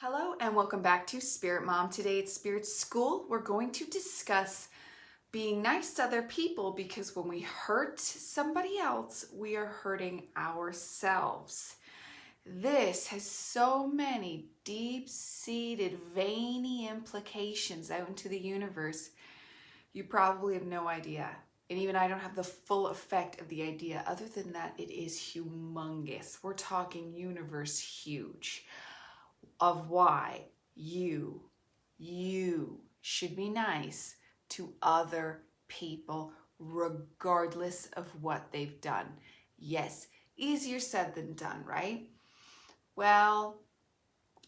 Hello and welcome back to Spirit Mom. Today at Spirit School, we're going to discuss being nice to other people because when we hurt somebody else, we are hurting ourselves. This has so many deep-seated, veiny implications out into the universe. You probably have no idea. And even I don't have the full effect of the idea. Other than that, it is humongous. We're talking universe huge. Of why you should be nice to other people regardless of what they've done. Yes, easier said than done, right? Well,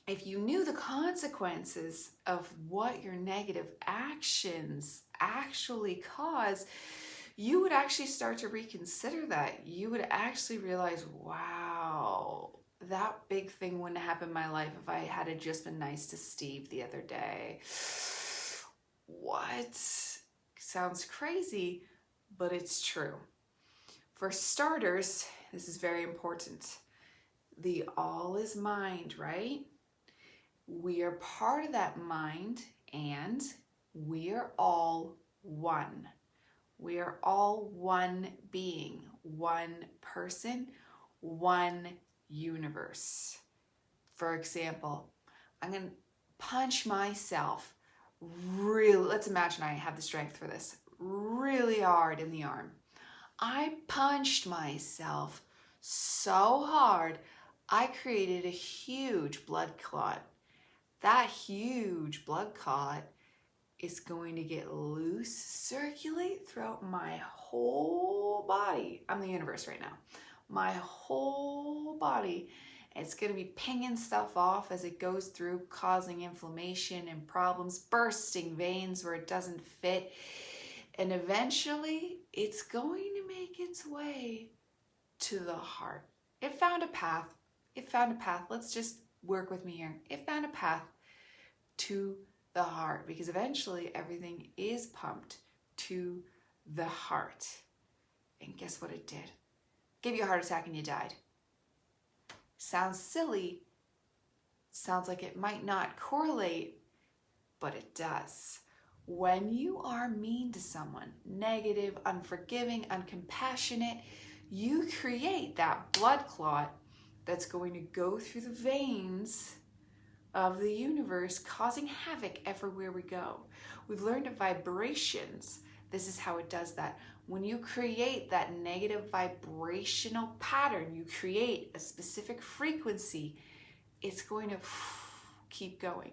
if you knew the consequences of what your negative actions actually cause, you would actually start to reconsider that. You would actually realize, wow, that big thing wouldn't happen in my life if I had just been nice to Steve the other day. What? Sounds crazy, but it's true. For starters, this is very important. The all is mind, right? We are part of that mind and we are all one. We are all one being, one person, one universe. For example, I'm going to punch myself really, let's imagine I have the strength for this, really hard in the arm. I punched myself so hard, I created a huge blood clot. That huge blood clot is going to get loose, circulate throughout my whole body. I'm the universe right now. My whole body. It's going to be pinging stuff off as it goes through, causing inflammation and problems, bursting veins where it doesn't fit. And eventually, it's going to make its way to the heart. It found a path. It found a path. Let's just work with me here. It found a path to the heart because eventually everything is pumped to the heart. And guess what it did? Gave you a heart attack and you died. Sounds silly. Sounds like it might not correlate, but it does. When you are mean to someone, negative, unforgiving, uncompassionate, you create that blood clot that's going to go through the veins of the universe, causing havoc everywhere we go. We've learned of vibrations. This is how it does that. When you create that negative vibrational pattern, you create a specific frequency, it's going to keep going.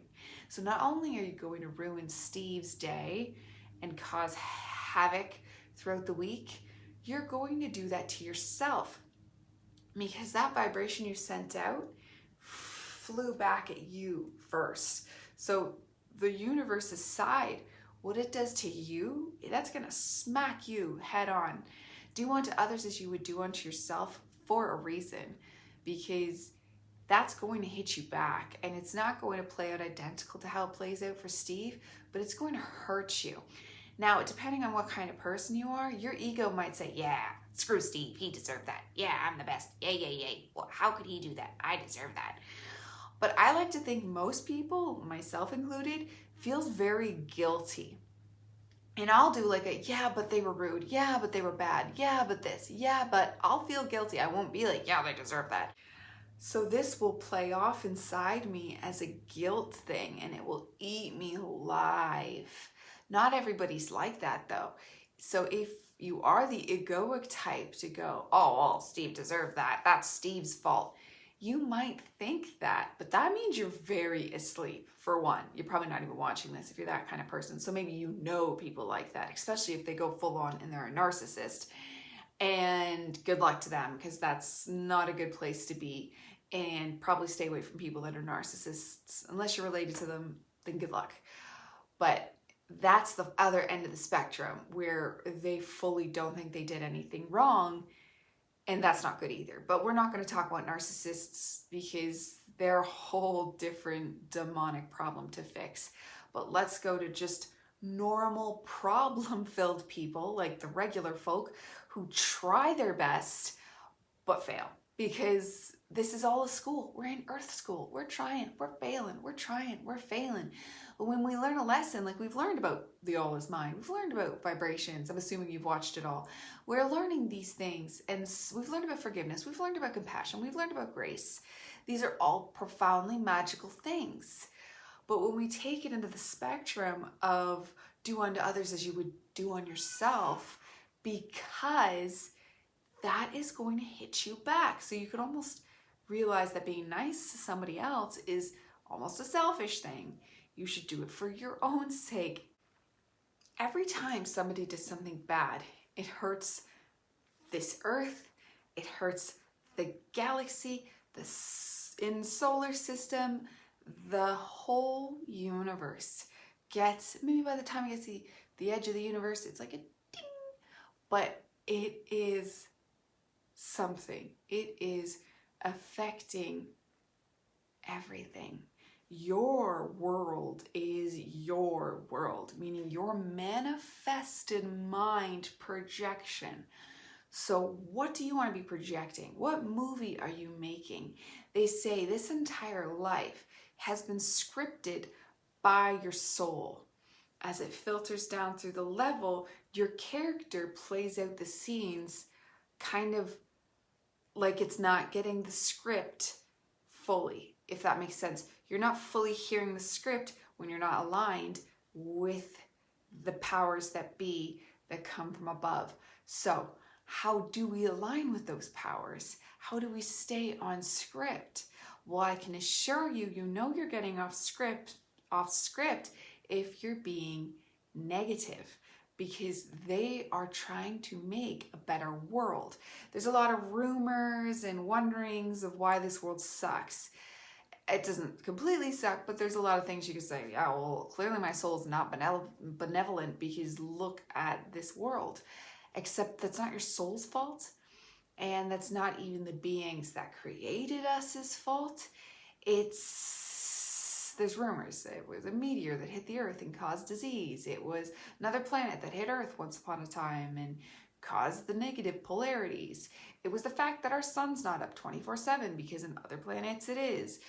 So not only are you going to ruin Steve's day and cause havoc throughout the week, you're going to do that to yourself because that vibration you sent out flew back at you first. So the universe's side, what it does to you, that's going to smack you head on. Do unto others as you would do unto yourself for a reason, because that's going to hit you back, and it's not going to play out identical to how it plays out for Steve, but it's going to hurt you. Now, depending on what kind of person you are, your ego might say, yeah, screw Steve, he deserved that. Yeah, I'm the best. Yeah. Well, how could he do that? I deserve that. But I like to think most people, myself included, feels very guilty. And I'll do like a, yeah, but they were rude. Yeah, but they were bad. Yeah, but this. Yeah, but I'll feel guilty. I won't be like, yeah, they deserve that. So this will play off inside me as a guilt thing and it will eat me alive. Not everybody's like that though. So if you are the egoic type to go, oh, well, Steve deserved that. That's Steve's fault. You might think that, but that means you're very asleep, for one. You're probably not even watching this if you're that kind of person. So maybe you know people like that, especially if they go full on and they're a narcissist. And good luck to them, because that's not a good place to be. And probably stay away from people that are narcissists. Unless you're related to them, then good luck. But that's the other end of the spectrum where they fully don't think they did anything wrong. And that's not good either. But we're not going to talk about narcissists because they're a whole different demonic problem to fix. But let's go to just normal problem-filled people, like the regular folk, who try their best but fail because this is all a school. We're in Earth school. We're trying, we're failing, we're trying, we're failing. But when we learn a lesson, like we've learned about the all is mind, we've learned about vibrations, I'm assuming you've watched it all. We're learning these things, and we've learned about forgiveness, we've learned about compassion, we've learned about grace. These are all profoundly magical things. But when we take it into the spectrum of do unto others as you would do on yourself, because that is going to hit you back. So you could almost realize that being nice to somebody else is almost a selfish thing. You should do it for your own sake. Every time somebody does something bad, it hurts this earth, it hurts the galaxy, the solar system, the whole universe gets, maybe by the time it gets to the edge of the universe, it's like a ding, but it is something. It is affecting everything. Your world is your world, meaning your manifested mind projection. So what do you want to be projecting? What movie are you making? They say this entire life has been scripted by your soul. As it filters down through the level, your character plays out the scenes kind of like it's not getting the script fully, if that makes sense. You're not fully hearing the script when you're not aligned with the powers that be that come from above. So how do we align with those powers? How do we stay on script? Well, I can assure you, you know you're getting off script if you're being negative, because they are trying to make a better world. There's a lot of rumors and wonderings of why this world sucks. It doesn't completely suck, but there's a lot of things you could say, yeah, well, clearly my soul is not benevolent because look at this world. Except that's not your soul's fault, and that's not even the beings that created us's fault. There's rumors. It was a meteor that hit the earth and caused disease. It was another planet that hit earth once upon a time and caused the negative polarities. It was the fact that our sun's not up 24/7 because in other planets it is.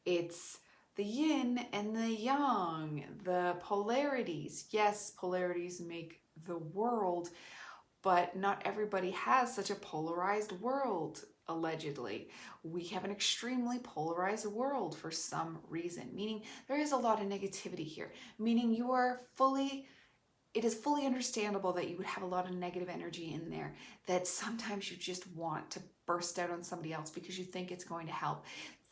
It's the yin and the yang, the polarities. Yes, polarities make the world, but not everybody has such a polarized world, allegedly. We have an extremely polarized world for some reason, meaning there is a lot of negativity here, meaning it is fully understandable that you would have a lot of negative energy in there, that sometimes you just want to burst out on somebody else because you think it's going to help.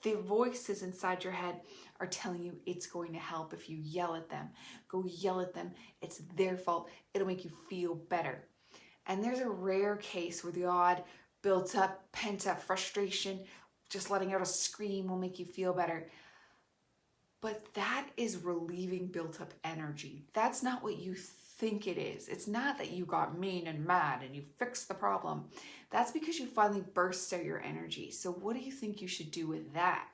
The voices inside your head are telling you it's going to help if you yell at them. Go yell at them. It's their fault. It'll make you feel better. And there's a rare case where the odd built up, pent up frustration, just letting out a scream will make you feel better. But that is relieving built up energy. That's not what you think it is. It's not that you got mean and mad and you fixed the problem. That's because you finally burst out your energy. So what do you think you should do with that?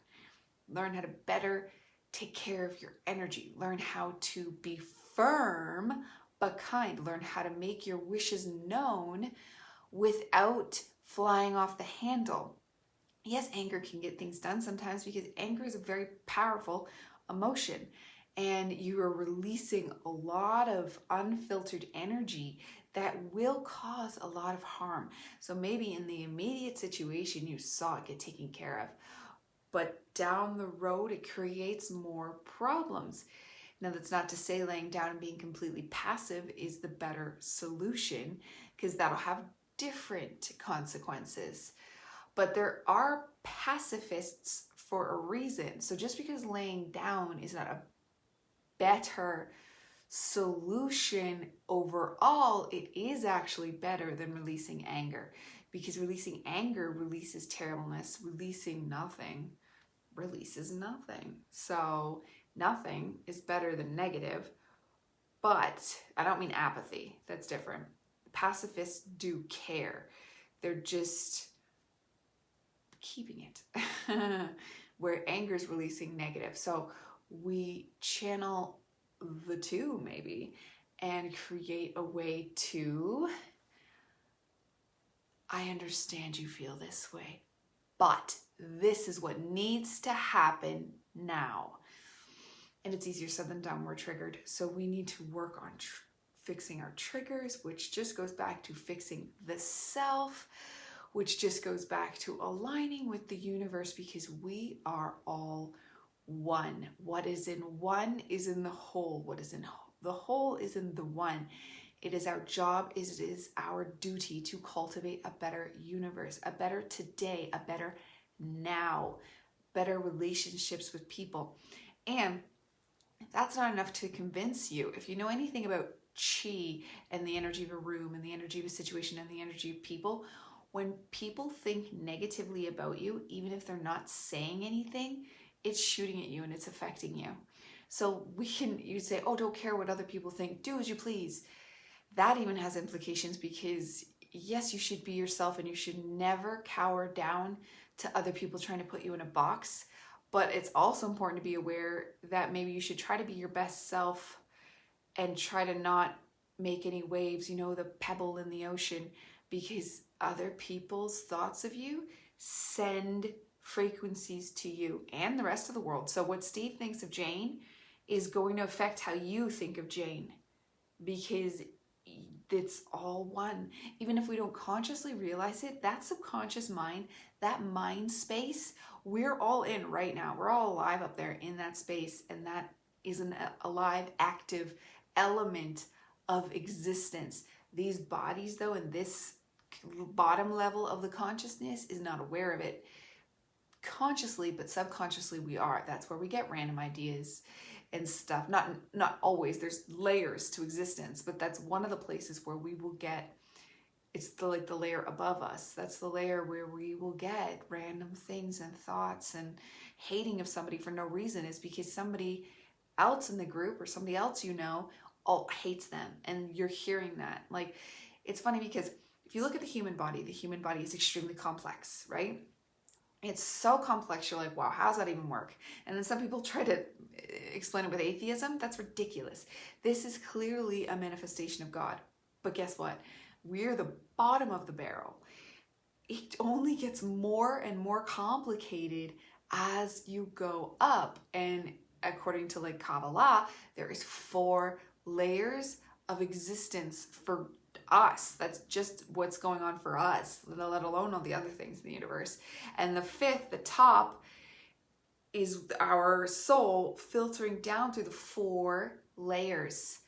Learn how to better take care of your energy. Learn how to be firm but kind. Learn how to make your wishes known without flying off the handle. Yes, anger can get things done sometimes because anger is a very powerful emotion and you are releasing a lot of unfiltered energy that will cause a lot of harm. So maybe in the immediate situation you saw it get taken care of, but down the road it creates more problems. Now, that's not to say laying down and being completely passive is the better solution, because that'll have different consequences. But there are pacifists for a reason. So just because laying down is not a better solution overall, it is actually better than releasing anger, because releasing anger releases terribleness. Releasing nothing releases nothing. So nothing is better than negative, but I don't mean apathy. That's different. Pacifists do care. They're just keeping it. Where anger is releasing negative. So we channel the two maybe and create a way to, I understand you feel this way, but this is what needs to happen now. And it's easier said than done. We're triggered. So we need to work on fixing our triggers, which just goes back to fixing the self, which just goes back to aligning with the universe, because we are all one. What is in one is in the whole. What is in the whole is in the one. It is our job, it is our duty to cultivate a better universe, a better today, a better now, better relationships with people. And that's not enough to convince you. If you know anything about chi and the energy of a room and the energy of a situation and the energy of people, when people think negatively about you, even if they're not saying anything, it's shooting at you and it's affecting you. So you say, oh, don't care what other people think, do as you please. That even has implications, because yes, you should be yourself and you should never cower down to other people trying to put you in a box. But it's also important to be aware that maybe you should try to be your best self and try to not make any waves, the pebble in the ocean, because other people's thoughts of you send frequencies to you and the rest of the world. So what Steve thinks of Jane is going to affect how you think of Jane, because it's all one. Even if we don't consciously realize it, that subconscious mind, that mind space, we're all in right now. We're all alive up there in that space, and that is an alive, active element of existence. These bodies, though, and this bottom level of the consciousness is not aware of it consciously, but subconsciously we are. That's where we get random ideas and stuff. Not always. There's layers to existence, but that's one of the places where we will get, it's the layer above us. That's the layer where we will get random things and thoughts, and hating of somebody for no reason is because somebody else in the group or somebody else all hates them, and you're hearing that. Like, it's funny because if you look at the human body is extremely complex, right? It's so complex, you're like, wow, how does that even work? And then some people try to explain it with atheism. That's ridiculous. This is clearly a manifestation of God. But guess what? We're the bottom of the barrel. It only gets more and more complicated as you go up. And according to Kabbalah, there is 4 layers of existence for us. That's just what's going on for us, let alone all the other things in the universe. And the 5th, the top, is our soul filtering down through the 4 layers,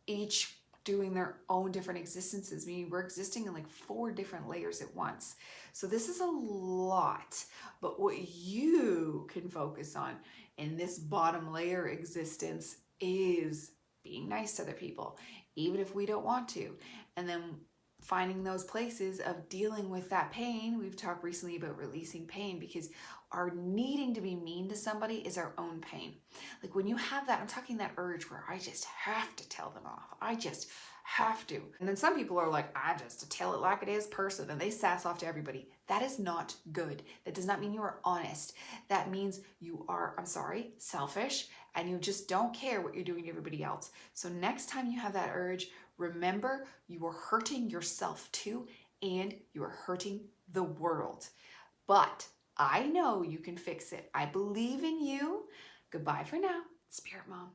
each doing their own different existences, meaning we're existing in 4 different layers at once. So this is a lot, but what you can focus on in this bottom layer existence is being nice to other people, even if we don't want to. And then finding those places of dealing with that pain. We've talked recently about releasing pain, because our needing to be mean to somebody is our own pain. Like when you have that, I'm talking that urge where I just have to tell them off. I just have to. And then some people are like, I just tell it like it is person, and they sass off to everybody. That is not good. That does not mean you are honest. That means you are, I'm sorry, selfish, and you just don't care what you're doing to everybody else. So next time you have that urge, remember you are hurting yourself too, and you are hurting the world. But I know you can fix it. I believe in you. Goodbye for now, Spirit Mom.